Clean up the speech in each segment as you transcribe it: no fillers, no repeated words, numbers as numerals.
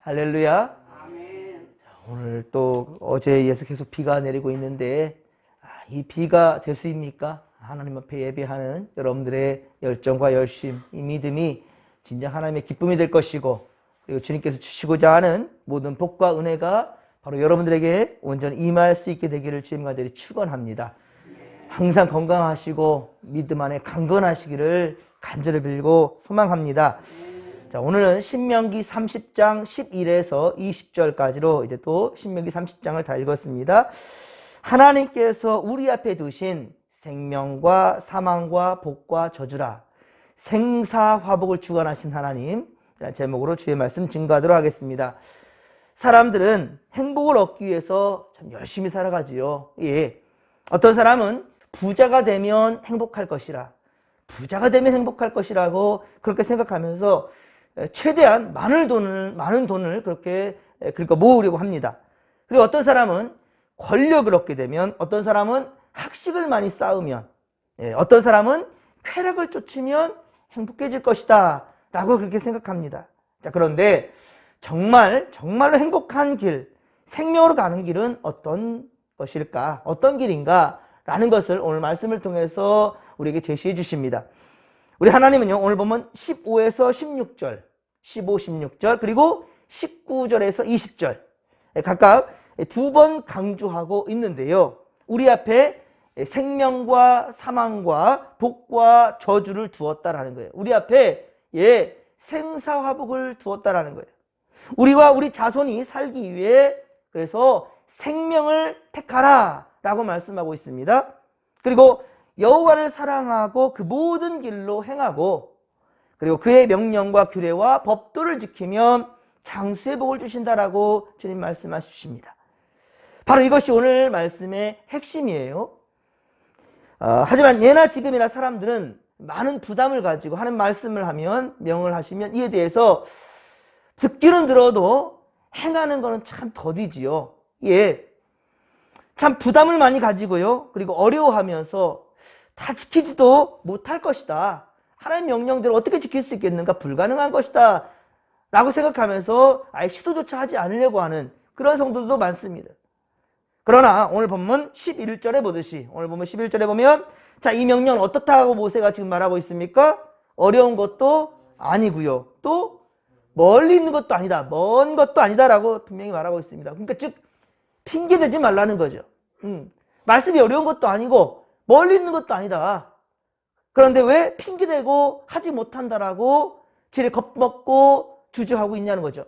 할렐루야. 아멘. 오늘 또 어제에 이어서 계속 비가 내리고 있는데 이 비가 대수입니까? 하나님 앞에 예배하는 여러분들의 열정과 열심, 이 믿음이 진짜 하나님의 기쁨이 될 것이고, 그리고 주님께서 주시고자 하는 모든 복과 은혜가 바로 여러분들에게 온전히 임할 수 있게 되기를 주님 간절히 축원합니다. 항상 건강하시고 믿음 안에 강건하시기를 간절히 빌고 소망합니다. 자, 오늘은 신명기 30장 11에서 20절까지로 이제 또 신명기 30장을 다 읽었습니다. 하나님께서 우리 앞에 두신 생명과 사망과 복과 저주라, 생사화복을 주관하신 하나님, 제목으로 주의 말씀 증거하도록 하겠습니다. 사람들은 행복을 얻기 위해서 참 열심히 살아가지요. 예. 어떤 사람은 부자가 되면 행복할 것이라, 부자가 되면 행복할 것이라고 그렇게 생각하면서 최대한 많은 돈을 그렇게 모으려고 합니다. 그리고 어떤 사람은 권력을 얻게 되면, 어떤 사람은 학식을 많이 쌓으면, 어떤 사람은 쾌락을 쫓으면 행복해질 것이다 라고 그렇게 생각합니다. 자, 그런데 정말로 행복한 길, 생명으로 가는 길은 어떤 것일까? 어떤 길인가? 라는 것을 오늘 말씀을 통해서 우리에게 제시해 주십니다. 우리 하나님은요, 오늘 보면 15에서 16절, 15, 16절, 그리고 19절에서 20절 각각 두 번 강조하고 있는데요. 우리 앞에 생명과 사망과 복과 저주를 두었다라는 거예요. 우리 앞에 생사화복을 두었다라는 거예요. 우리와 우리 자손이 살기 위해 그래서 생명을 택하라 라고 말씀하고 있습니다. 그리고 여호와를 사랑하고 그 모든 길로 행하고, 그리고 그의 명령과 규례와 법도를 지키면 장수의 복을 주신다라고 주님 말씀하십니다. 바로 이것이 오늘 말씀의 핵심이에요. 하지만 예나 지금이나 사람들은 많은 부담을 가지고 하는 말씀을 하면, 명을 하시면 이에 대해서 듣기는 들어도 행하는 거는 참 더디지요. 참 부담을 많이 가지고요. 그리고 어려워하면서 다 지키지도 못할 것이다. 하나님 명령대로 어떻게 지킬 수 있겠는가? 불가능한 것이다 라고 생각하면서 아예 시도조차 하지 않으려고 하는 그런 성도들도 많습니다. 그러나 오늘 본문 11절에 보듯이, 오늘 보면 11절에 보면, 자, 이 명령은 어떻다고 모세가 지금 말하고 있습니까? 어려운 것도 아니고요, 또 멀리 있는 것도 아니다, 먼 것도 아니다라고 분명히 말하고 있습니다. 그러니까 즉 핑계대지 말라는 거죠. 말씀이 어려운 것도 아니고 멀리 있는 것도 아니다. 그런데 왜 핑계대고 하지 못한다라고 지레 겁먹고 주저하고 있냐는 거죠.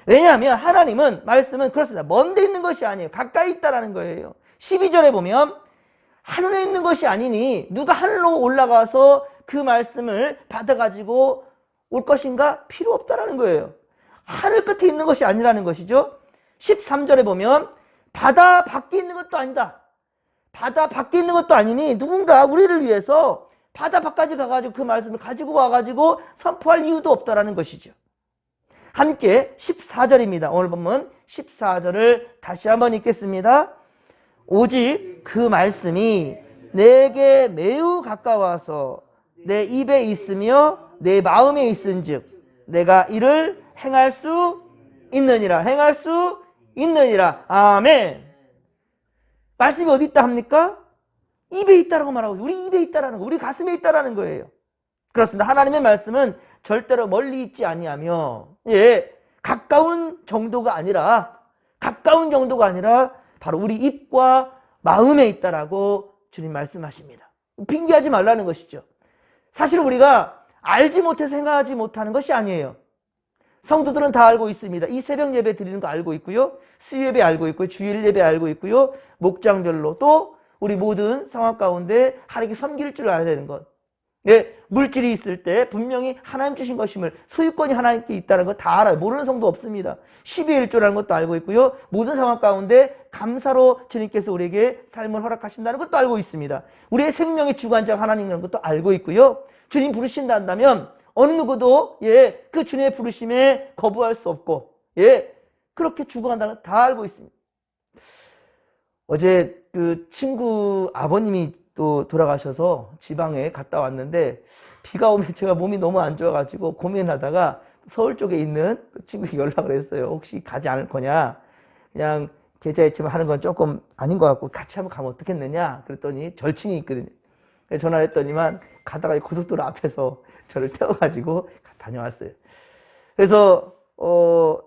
왜냐하면 하나님은, 말씀은 그렇습니다. 먼데 있는 것이 아니에요. 가까이 있다라는 거예요. 12절에 보면 하늘에 있는 것이 아니니 누가 하늘로 올라가서 그 말씀을 받아가지고 올 것인가? 필요 없다라는 거예요. 하늘 끝에 있는 것이 아니라는 것이죠. 13절에 보면 바다 밖에 있는 것도 아니다. 바다 밖에 있는 것도 아니니 누군가 우리를 위해서 바다 밖까지 가가지고 그 말씀을 가지고 와가지고 선포할 이유도 없다라는 것이죠. 함께 14절입니다. 오늘 보면 14절을 다시 한번 읽겠습니다. 오직 그 말씀이 내게 매우 가까워서 내 입에 있으며 내 마음에 있은즉 내가 이를 행할 수 있느니라. 행할 수 있느니라. 아멘. 말씀이 어디 있다 합니까? 입에 있다라고 말하고, 우리 입에 있다라는 거, 우리 가슴에 있다라는 거예요. 그렇습니다. 하나님의 말씀은 절대로 멀리 있지 아니하며, 가까운 정도가 아니라 바로 우리 입과 마음에 있다라고 주님 말씀하십니다. 핑계하지 말라는 것이죠. 사실 우리가 알지 못해서 생각하지 못하는 것이 아니에요. 성도들은 다 알고 있습니다. 이 새벽 예배 드리는 거 알고 있고요, 수요 예배 알고 있고요, 주일 예배 알고 있고요, 목장별로 또 우리 모든 상황 가운데 하나님께 섬길 줄 알아야 되는 것. 물질이 있을 때 분명히 하나님 주신 것임을, 소유권이 하나님께 있다는 거 다 알아요. 모르는 성도 없습니다. 12의 1조라는 것도 알고 있고요, 모든 상황 가운데 감사로 주님께서 우리에게 삶을 허락하신다는 것도 알고 있습니다. 우리의 생명의 주관자 하나님이라는 것도 알고 있고요, 주님 부르신다 한다면 어느 누구도 그 주님의 부르심에 거부할 수 없고 그렇게 죽어간다는 걸 다 알고 있습니다. 어제 그 친구 아버님이 또 돌아가셔서 지방에 갔다 왔는데 비가 오면 제가 몸이 너무 안 좋아가지고 고민하다가 서울 쪽에 있는 그 친구에게 연락을 했어요. 혹시 가지 않을 거냐? 그냥 계좌이체만 하는 건 조금 아닌 것 같고 같이 한번 가면 어떻겠느냐? 그랬더니 절친이 있거든요. 전화를 했더니만 가다가 고속도로 앞에서 저를 태워가지고 다녀왔어요. 그래서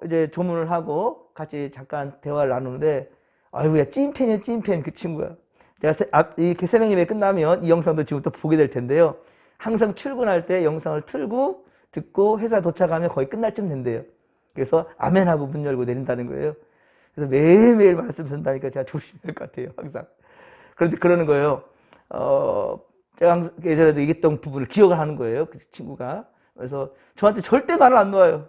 이제 조문을 하고 같이 잠깐 대화를 나누는데 아이고야 찐팬이야 찐팬 그 친구야. 제가 이렇게 새벽 예배 끝나면 이 영상도 지금 또 보게 될 텐데요. 항상 출근할 때 영상을 틀고 듣고 회사 도착하면 거의 끝날 쯤 된대요. 그래서 아멘하고 문 열고 내린다는 거예요. 그래서 매일매일 말씀 듣는다니까 제가 조심해야 할 것 같아요. 항상. 그런데 그러는 거예요. 제가 항상 예전에도 얘기했던 부분을 기억을 하는 거예요. 그 친구가. 그래서 저한테 절대 말을 안 놓아요.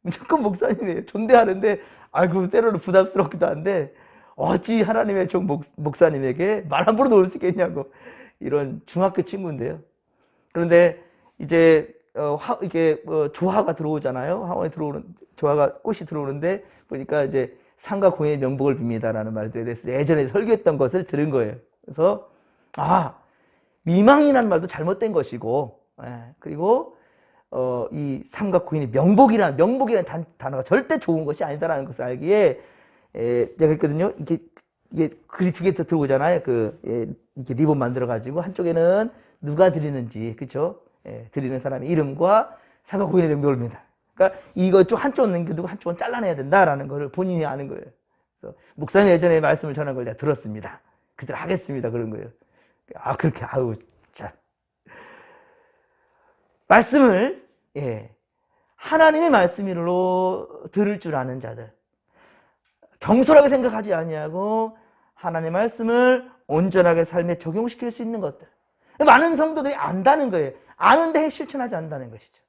무조건 목사님이에요. 존대하는데 아이고 때로는 부담스럽기도 한데 어찌 하나님의 종 목사님에게 말 함부로 놓을 수 있겠냐고 이런 중학교 친구인데요. 그런데 이제 이게 조화가 들어오잖아요. 화원에 들어오는 조화가 꽃이 들어오는데 보니까 이제 상과 공의 명복을 빕니다라는 말들에 대해서 예전에 설교했던 것을 들은 거예요. 그래서 미망이라는 말도 잘못된 것이고, 그리고 이 삼각 고인의 명복이라는 단어가 절대 좋은 것이 아니다라는 것을 알기에 제가 그랬거든요. 이게 글이 두 개 더 들어오잖아요. 이렇게 리본 만들어 가지고 한쪽에는 누가 드리는지 그렇죠? 드리는 사람의 이름과 삼각 고인의 명복을 빕니다. 그러니까 이거 좀 한쪽은 남겨두고 한쪽은 잘라내야 된다라는 것을 본인이 아는 거예요. 그래서 목사님 예전에 말씀을 전한 걸 내가 들었습니다. 그대로 하겠습니다. 그런 거예요. 그렇게 자 말씀을 하나님의 말씀으로 들을 줄 아는 자들, 경솔하게 생각하지 아니하고 하나님의 말씀을 온전하게 삶에 적용시킬 수 있는 것들. 많은 성도들이 안다는 거예요. 아는데 실천하지 않는다는 것이죠.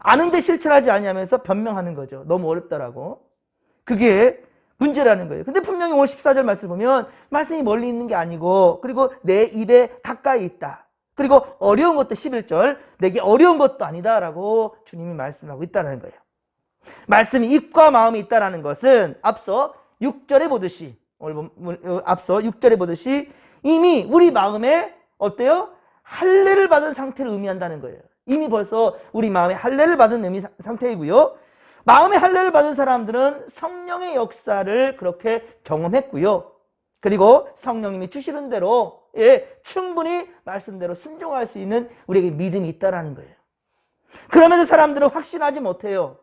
아는데 실천하지 아니하면서 변명하는 거죠. 너무 어렵다라고. 그게 문제라는 거예요. 근데 분명히 오늘 14절 말씀을 보면 말씀이 멀리 있는 게 아니고 그리고 내 입에 가까이 있다. 그리고 어려운 것도 11절 내게 어려운 것도 아니다라고 주님이 말씀하고 있다는 거예요. 말씀이 입과 마음이 있다는 것은 앞서 6절에 보듯이 이미 우리 마음에 어때요? 할례를 받은 상태를 의미한다는 거예요. 이미 벌써 우리 마음에 할례를 받은 상태이고요. 마음의 할례를 받은 사람들은 성령의 역사를 그렇게 경험했고요. 그리고 성령님이 주시는 대로 충분히 말씀대로 순종할 수 있는 우리에게 믿음이 있다는 거예요. 그러면서 사람들은 확신하지 못해요.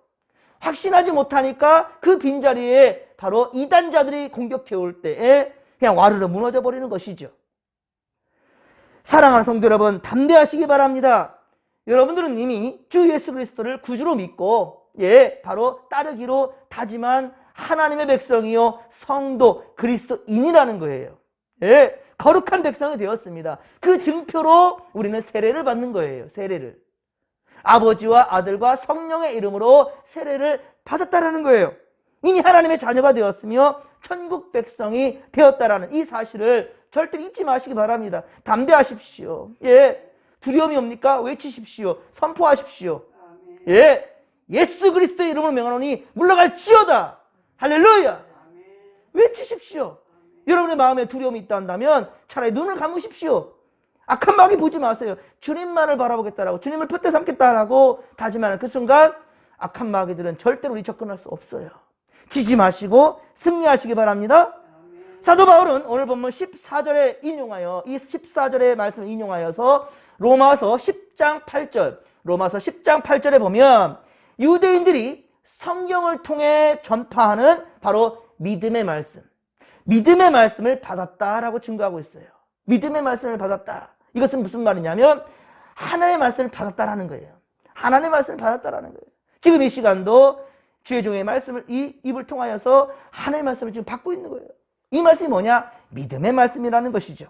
확신하지 못하니까 그 빈자리에 바로 이단자들이 공격해올 때에 그냥 와르르 무너져 버리는 것이죠. 사랑하는 성도 여러분, 담대하시기 바랍니다. 여러분들은 이미 주 예수 그리스도를 구주로 믿고 바로 따르기로 다짐한 하나님의 백성이요 성도 그리스도인이라는 거예요. 거룩한 백성이 되었습니다. 그 증표로 우리는 세례를 받는 거예요. 세례를 아버지와 아들과 성령의 이름으로 세례를 받았다라는 거예요. 이미 하나님의 자녀가 되었으며 천국 백성이 되었다라는 이 사실을 절대 잊지 마시기 바랍니다. 담대하십시오. 두려움이 옵니까? 외치십시오. 선포하십시오. 예수 그리스도의 이름으로 명하노니 물러갈지어다. 할렐루야. 외치십시오. 여러분의 마음에 두려움이 있다 한다면 차라리 눈을 감으십시오. 악한 마귀 보지 마세요. 주님만을 바라보겠다라고 주님을 표대 삼겠다라고 다짐하는 그 순간 악한 마귀들은 절대로 우리 접근할 수 없어요. 지지 마시고 승리하시기 바랍니다. 사도 바울은 오늘 본문 14절에 인용하여 이 14절의 말씀을 인용하여서 로마서 10장 8절에 보면 유대인들이 성경을 통해 전파하는 바로 믿음의 말씀을 받았다라고 증거하고 있어요. 믿음의 말씀을 받았다. 이것은 무슨 말이냐면 하나님의 말씀을 받았다라는 거예요. 하나님의 말씀을 받았다라는 거예요. 지금 이 시간도 주의 종의 말씀을 이 입을 통하여서 하나님의 말씀을 지금 받고 있는 거예요. 이 말씀이 뭐냐? 믿음의 말씀이라는 것이죠.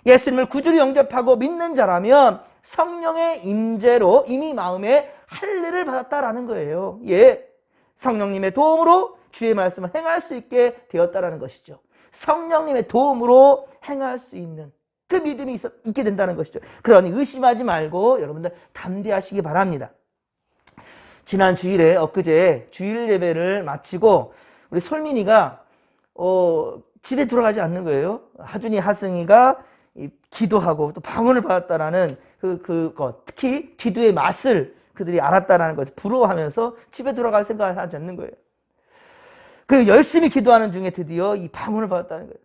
예수님을 구주로 영접하고 믿는 자라면 성령의 임재로 이미 마음에 할례를 받았다라는 거예요. 성령님의 도움으로 주의 말씀을 행할 수 있게 되었다라는 것이죠. 성령님의 도움으로 행할 수 있는 그 믿음이 있게 된다는 것이죠. 그러니 의심하지 말고 여러분들 담대하시기 바랍니다. 지난 주일에 엊그제 주일 예배를 마치고 우리 솔민이가 집에 돌아가지 않는 거예요. 하준이 하승이가 기도하고 또 방언을 받았다라는 그것, 특히 기도의 맛을 그들이 알았다라는 것을 부러워하면서 집에 돌아갈 생각을 하지 않는 거예요. 그리고 열심히 기도하는 중에 드디어 이 방언을 받았다는 거예요.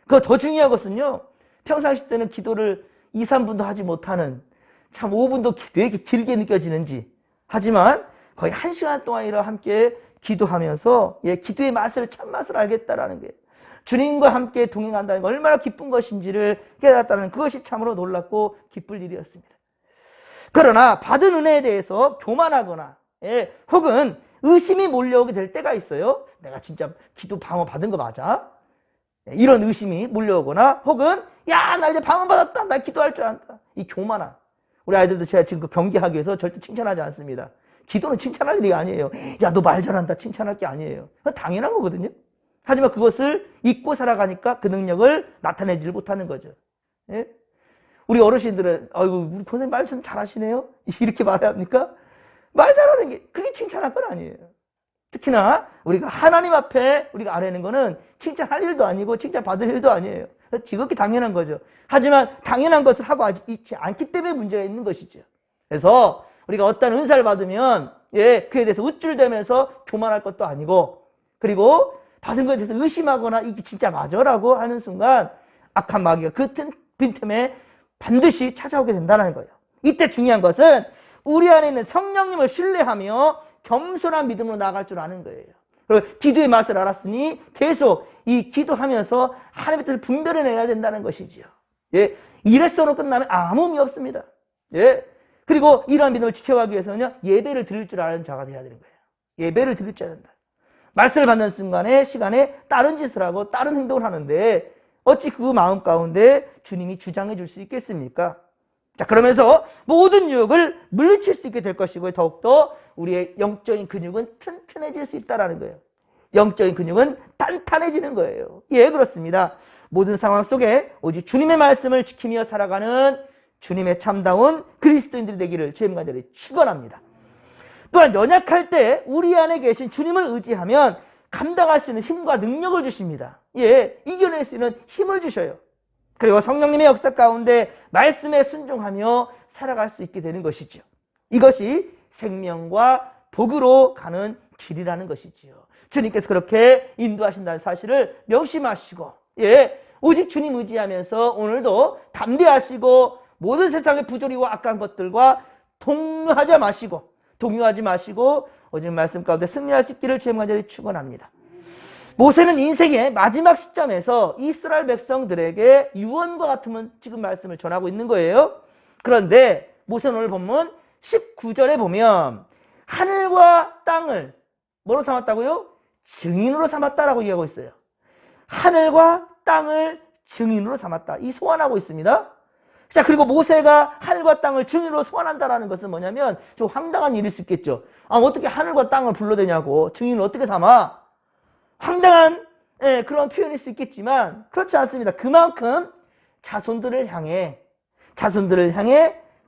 그거 더 중요한 것은요, 평상시 때는 기도를 2, 3분도 하지 못하는, 참 5분도 왜 이렇게 길게 느껴지는지, 하지만 거의 1시간 동안이라 함께 기도하면서 기도의 맛을, 참맛을 알겠다라는 거예요. 주님과 함께 동행한다는 게 얼마나 기쁜 것인지를 깨달았다는, 그것이 참으로 놀랍고 기쁠 일이었습니다. 그러나 받은 은혜에 대해서 교만하거나 혹은 의심이 몰려오게 될 때가 있어요. 내가 진짜 기도 방언 받은 거 맞아? 이런 의심이 몰려오거나, 혹은 야, 나 이제 방언 받았다, 나 기도할 줄 안다, 이 교만함. 우리 아이들도 제가 지금 경계하기 위해서 절대 칭찬하지 않습니다. 기도는 칭찬할 일이 아니에요. 야, 너 말 잘한다, 칭찬할 게 아니에요. 당연한 거거든요. 하지만 그것을 잊고 살아가니까 그 능력을 나타내지를 못하는 거죠. 예? 우리 어르신들은 아이고, 우리 선생님 말 참 잘하시네요, 이렇게 말해야 합니까? 말 잘하는 게 그게 칭찬할 건 아니에요. 특히나 우리가 하나님 앞에 우리가 아뢰는 거는 칭찬할 일도 아니고 칭찬받을 일도 아니에요. 지극히 당연한 거죠. 하지만 당연한 것을 하고 있지 않기 때문에 문제가 있는 것이죠. 그래서 우리가 어떤 은사를 받으면 그에 대해서 우쭐대면서 교만할 것도 아니고, 그리고 받은 것에 대해서 의심하거나 이게 진짜 맞아라고 하는 순간 악한 마귀가 그 빈틈에 반드시 찾아오게 된다는 거예요. 이때 중요한 것은 우리 안에 있는 성령님을 신뢰하며 겸손한 믿음으로 나아갈 줄 아는 거예요. 그리고 기도의 맛을 알았으니 계속 이 기도하면서 하나님의 뜻을 분별해내야 된다는 것이지요. 이래서는 끝나면 아무 의미 없습니다. 그리고 이러한 믿음을 지켜가기 위해서는요, 예배를 드릴 줄 아는 자가 되어야 되는 거예요. 예배를 드릴 줄 알아야 된다. 말씀을 받는 순간에 시간에 다른 짓을 하고 다른 행동을 하는데 어찌 그 마음 가운데 주님이 주장해 줄 수 있겠습니까? 자, 그러면서 모든 유혹을 물리칠 수 있게 될 것이고, 더욱더 우리의 영적인 근육은 튼튼해질 수 있다는 거예요. 영적인 근육은 단단해지는 거예요. 그렇습니다. 모든 상황 속에 오직 주님의 말씀을 지키며 살아가는 주님의 참다운 그리스도인들이 되기를 주의 간절히 축원합니다. 또한 연약할 때 우리 안에 계신 주님을 의지하면 감당할 수 있는 힘과 능력을 주십니다. 이겨낼 수 있는 힘을 주셔요. 그리고 성령님의 역사 가운데 말씀에 순종하며 살아갈 수 있게 되는 것이죠. 이것이 생명과 복으로 가는 길이라는 것이지요. 주님께서 그렇게 인도하신다는 사실을 명심하시고, 오직 주님 의지하면서 오늘도 담대하시고 모든 세상의 부조리와 악한 것들과 동요하지 마시고 오직 말씀 가운데 승리할 수 있기를 주의 간절히 축원합니다. 모세는 인생의 마지막 시점에서 이스라엘 백성들에게 유언과 같은 지금 말씀을 전하고 있는 거예요. 그런데 모세는 오늘 본문 19절에 보면 하늘과 땅을 뭐로 삼았다고요? 증인으로 삼았다라고 얘기하고 있어요. 하늘과 땅을 증인으로 삼았다. 이 소환하고 있습니다. 자, 그리고 모세가 하늘과 땅을 증인으로 소환한다라는 것은 뭐냐면 좀 황당한 일일 수 있겠죠. 어떻게 하늘과 땅을 불러대냐고, 증인을 어떻게 삼아? 황당한 그런 표현일 수 있겠지만 그렇지 않습니다. 그만큼 자손들을 향해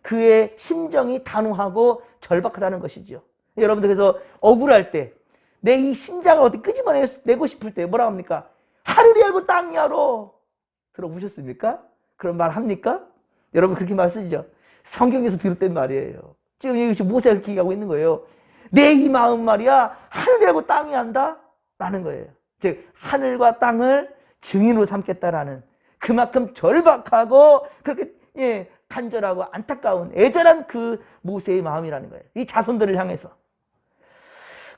그의 심정이 단호하고 절박하다는 것이죠. 여러분들 그래서 억울할 때 내 이 심장을 어떻게 끄집어내고 싶을 때 뭐라고 합니까? 하늘이 알고 땅이 알아. 들어보셨습니까? 그런 말 합니까? 여러분 그렇게 말 쓰시죠? 성경에서 비롯된 말이에요. 지금 이것이 모세가 그렇게 얘기하고 있는 거예요. 내 이 마음 말이야 하늘이 알고 땅이 안다? 라는 거예요. 즉 하늘과 땅을 증인으로 삼겠다라는, 그만큼 절박하고 그렇게 간절하고 안타까운 애절한 그 모세의 마음이라는 거예요. 이 자손들을 향해서.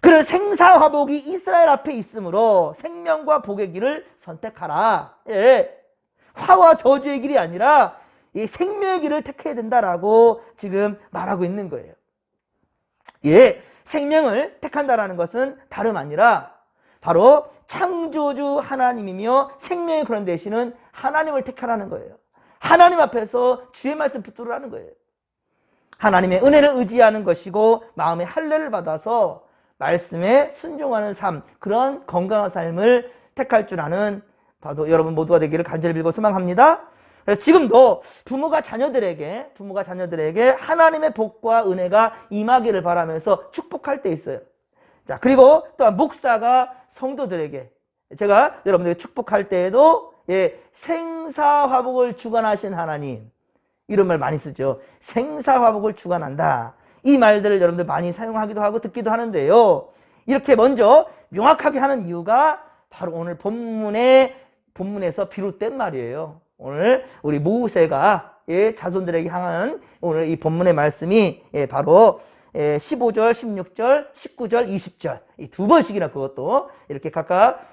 그래서 생사화복이 이스라엘 앞에 있으므로 생명과 복의 길을 선택하라. 화와 저주의 길이 아니라 이 생명의 길을 택해야 된다라고 지금 말하고 있는 거예요. 생명을 택한다라는 것은 다름 아니라 바로 창조주 하나님이며 생명의 그런 대신은 하나님을 택하라는 거예요. 하나님 앞에서 주의 말씀 붙들으라는 거예요. 하나님의 은혜를 의지하는 것이고 마음의 할례를 받아서 말씀에 순종하는 삶, 그런 건강한 삶을 택할 줄 아는 바로 여러분 모두가 되기를 간절히 빌고 소망합니다. 그래서 지금도 부모가 자녀들에게 하나님의 복과 은혜가 임하기를 바라면서 축복할 때 있어요. 자, 그리고 또한 목사가 성도들에게 제가 여러분들에게 축복할 때에도 생사화복을 주관하신 하나님, 이런 말 많이 쓰죠. 생사화복을 주관한다. 이 말들을 여러분들 많이 사용하기도 하고 듣기도 하는데요. 이렇게 먼저 명확하게 하는 이유가 바로 오늘 본문에서 비롯된 말이에요. 오늘 우리 모세가 자손들에게 향한 오늘 이 본문의 말씀이 바로 15절, 16절, 19절, 20절 이 두 번씩이나 그것도 이렇게 각각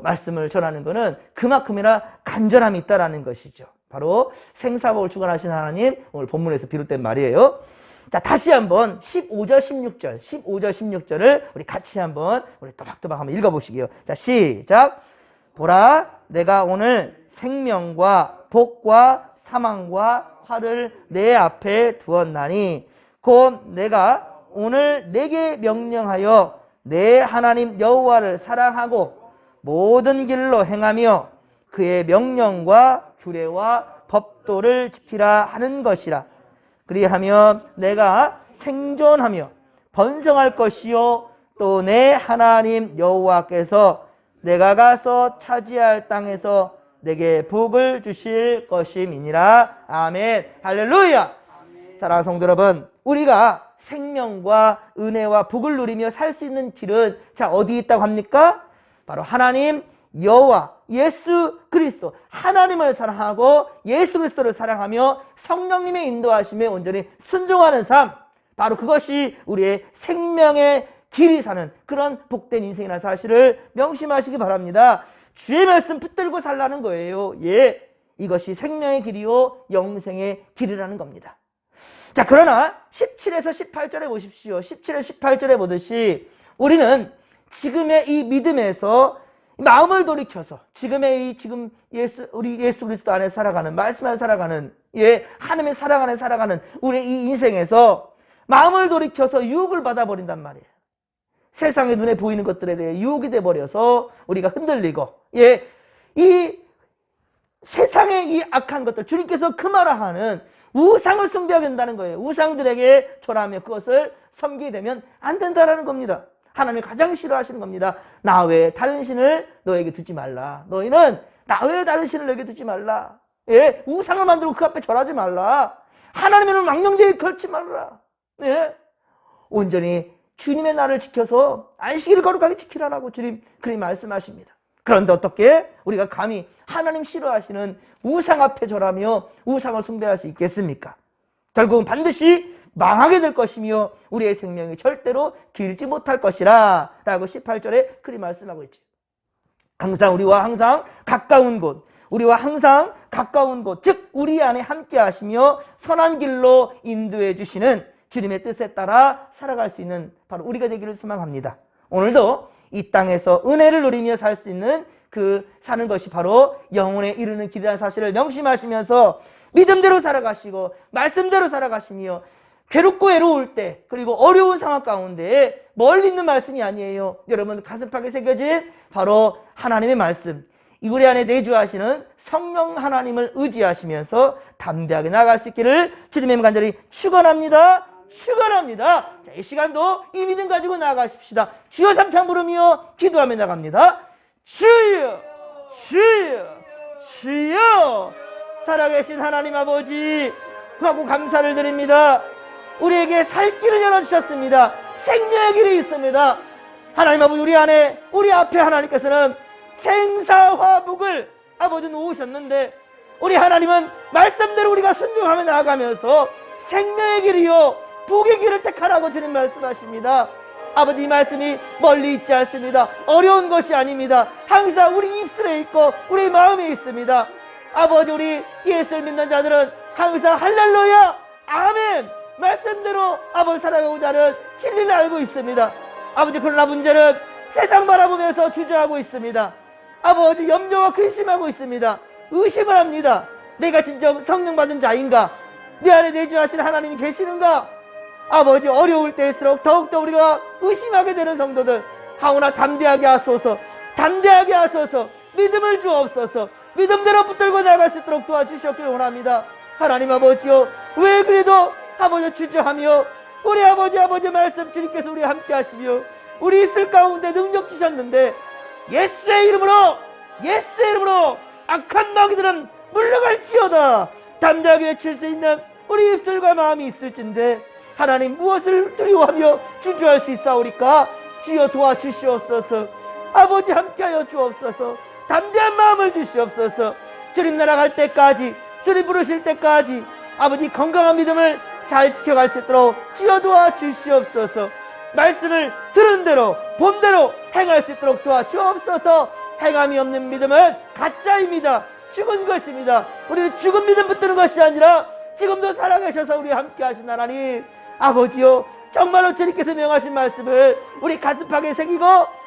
말씀을 전하는 것은 그만큼이나 간절함이 있다라는 것이죠. 바로 생사복을 주관하신 하나님 오늘 본문에서 비롯된 말이에요. 자, 다시 한번 15절, 16절을 우리 같이 한번 우리 또박또박 한번 읽어보시게요. 자, 시작. 보라, 내가 오늘 생명과 복과 사망과 화를 내 앞에 두었나니 곧 내가 오늘 내게 명령하여 내 하나님 여호와를 사랑하고 모든 길로 행하며 그의 명령과 규례와 법도를 지키라 하는 것이라. 그리하면 내가 생존하며 번성할 것이요 또 내 하나님 여호와께서 내가 가서 차지할 땅에서 내게 복을 주실 것임이니라. 아멘. 할렐루야. 사랑하는 성도 여러분, 우리가 생명과 은혜와 복을 누리며 살 수 있는 길은 자 어디 있다고 합니까? 바로 하나님 여호와 예수 그리스도, 하나님을 사랑하고 예수 그리스도를 사랑하며 성령님의 인도하심에 온전히 순종하는 삶, 바로 그것이 우리의 생명의 길이 사는 그런 복된 인생이라는 사실을 명심하시기 바랍니다. 주의 말씀 붙들고 살라는 거예요. 이것이 생명의 길이요 영생의 길이라는 겁니다. 자, 그러나 17에서 18절에 보십시오. 17에서 18절에 보듯이 우리는 지금의 이 믿음에서 마음을 돌이켜서 지금의 우리 예수 그리스도 안에 살아가는, 말씀 안에 살아가는, 하나님의 사랑 안에 살아가는 우리의 이 인생에서 마음을 돌이켜서 유혹을 받아버린단 말이에요. 세상의 눈에 보이는 것들에 대해 유혹이 돼버려서 우리가 흔들리고, 이 세상의 이 악한 것들, 주님께서 금하라하는 우상을 숭배하게 된다는 거예요. 우상들에게 절하며 그것을 섬기게 되면 안 된다라는 겁니다. 하나님이 가장 싫어하시는 겁니다. 나 외에 다른 신을 너에게 두지 말라. 너희는 나 외에 다른 신을 너에게 두지 말라. 우상을 만들고 그 앞에 절하지 말라. 하나님의 망령되게 걸지 말라. 온전히 주님의 날을 지켜서 안식일을 거룩하게 지키라라고 주님 그리 말씀하십니다. 그런데 어떻게 우리가 감히 하나님 싫어하시는 우상 앞에 절하며 우상을 숭배할 수 있겠습니까? 결국은 반드시 망하게 될 것이며 우리의 생명이 절대로 길지 못할 것이라 라고 18절에 그리 말씀하고 있죠. 우리와 항상 가까운 곳, 즉 우리 안에 함께 하시며 선한 길로 인도해 주시는 주님의 뜻에 따라 살아갈 수 있는 바로 우리가 되기를 소망합니다. 오늘도 이 땅에서 은혜를 누리며 살 수 있는 사는 것이 바로 영혼에 이르는 길이라는 사실을 명심하시면서 믿음대로 살아가시고 말씀대로 살아가시며 괴롭고 외로울 때, 그리고 어려운 상황 가운데 멀리 있는 말씀이 아니에요. 여러분 가슴팍에 새겨진 바로 하나님의 말씀, 우리 안에 내주하시는 성령 하나님을 의지하시면서 담대하게 나아갈 수 있기를 주님의 간절히 축원합니다. 자, 이 시간도 이 믿음 가지고 나아가십시다. 주여 삼창 부르며 기도하며 나갑니다. 주여, 주여, 주여. 살아계신 하나님 아버지 하고 감사를 드립니다. 우리에게 살 길을 열어주셨습니다. 생명의 길이 있습니다. 하나님 아버지, 우리 앞에 하나님께서는 생사화복을 아버지 놓으셨는데, 우리 하나님은 말씀대로 우리가 순종하며 나아가면서 생명의 길이요 복의 길을 택하라고 주님 말씀하십니다. 아버지, 이 말씀이 멀리 있지 않습니다. 어려운 것이 아닙니다. 항상 우리 입술에 있고 우리 마음에 있습니다. 아버지, 우리 예수를 믿는 자들은 항상 할렐루야 아멘 말씀대로 아버지 살아가고자 하는 진리를 알고 있습니다. 아버지, 그러나 문제는 세상 바라보면서 주저하고 있습니다. 아버지, 염려와 근심하고 있습니다. 의심을 합니다. 내가 진정 성령 받은 자인가? 내 안에 내주하신 하나님이 계시는가? 아버지, 어려울 때일수록 더욱더 우리가 의심하게 되는 성도들, 하오나 담대하게 하소서, 담대하게 하소서, 믿음을 주옵소서, 믿음대로 붙들고 나갈 수 있도록 도와주시옵길 원합니다. 하나님 아버지요, 왜 그래도 아버지 주저하며 우리 아버지 말씀 주님께서 우리와 함께 하시며 우리 입술 가운데 능력 주셨는데 예수의 이름으로 악한 마귀들은 물러갈지어다 담대하게 외칠 수 있는 우리 입술과 마음이 있을진데, 하나님 무엇을 두려워하며 주저할 수 있사오리까? 주여 도와주시옵소서. 아버지 함께하여 주옵소서. 담대한 마음을 주시옵소서. 주님 날아갈 때까지, 주님 부르실 때까지 아버지 건강한 믿음을 잘 지켜갈 수 있도록 주여 도와주시옵소서. 말씀을 들은 대로 본대로 행할 수 있도록 도와주옵소서. 행함이 없는 믿음은 가짜입니다. 죽은 것입니다. 우리는 죽은 믿음 붙드는 것이 아니라 지금도 살아계셔서 우리 함께 하신 하나님 아버지요, 정말로 주님께서 명하신 말씀을 우리 가슴팍에 새기고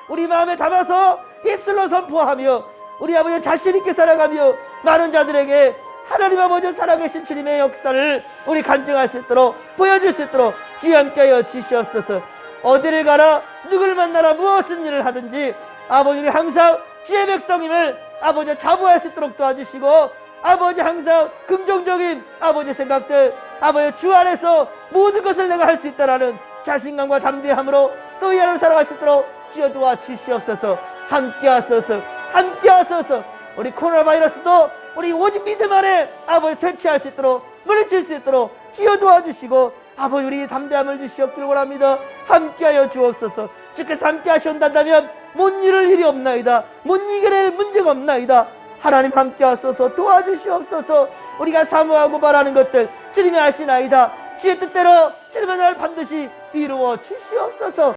우리 마음에 담아서 입술로 선포하며 우리 아버지 자신 있게 살아가며 많은 자들에게 하나님 아버지 살아계신 주님의 역사를 우리 간증할 수 있도록 보여줄 수 있도록 주여 함께하여 주시옵소서. 어디를 가라 누굴 만나라 무엇은 일을 하든지 아버지 우리 항상 주의 백성임을 아버지 자부할 수 있도록 도와주시고 아버지 항상 긍정적인 아버지 생각들 아버지 주 안에서 모든 것을 내가 할 수 있다라는 자신감과 담대함으로 또 이 하루 살아갈 수 있도록 주여 도와주시옵소서. 함께하소서. 함께하소서. 우리 코로나 바이러스도 우리 오직 믿음 안에 아버지 퇴치할 수 있도록 물리칠 수 있도록 주여 도와주시고 아버지 우리 담대함을 주시옵기를 원합니다. 함께하여 주옵소서. 주께서 함께 하시온다면 못 이룰 일이 없나이다. 못 이겨낼 문제가 없나이다. 하나님 함께 하소서. 도와주시옵소서. 우리가 사모하고 바라는 것들 주님이 아시나이다. 주의 뜻대로 주님의 날 반드시 이루어 주시옵소서.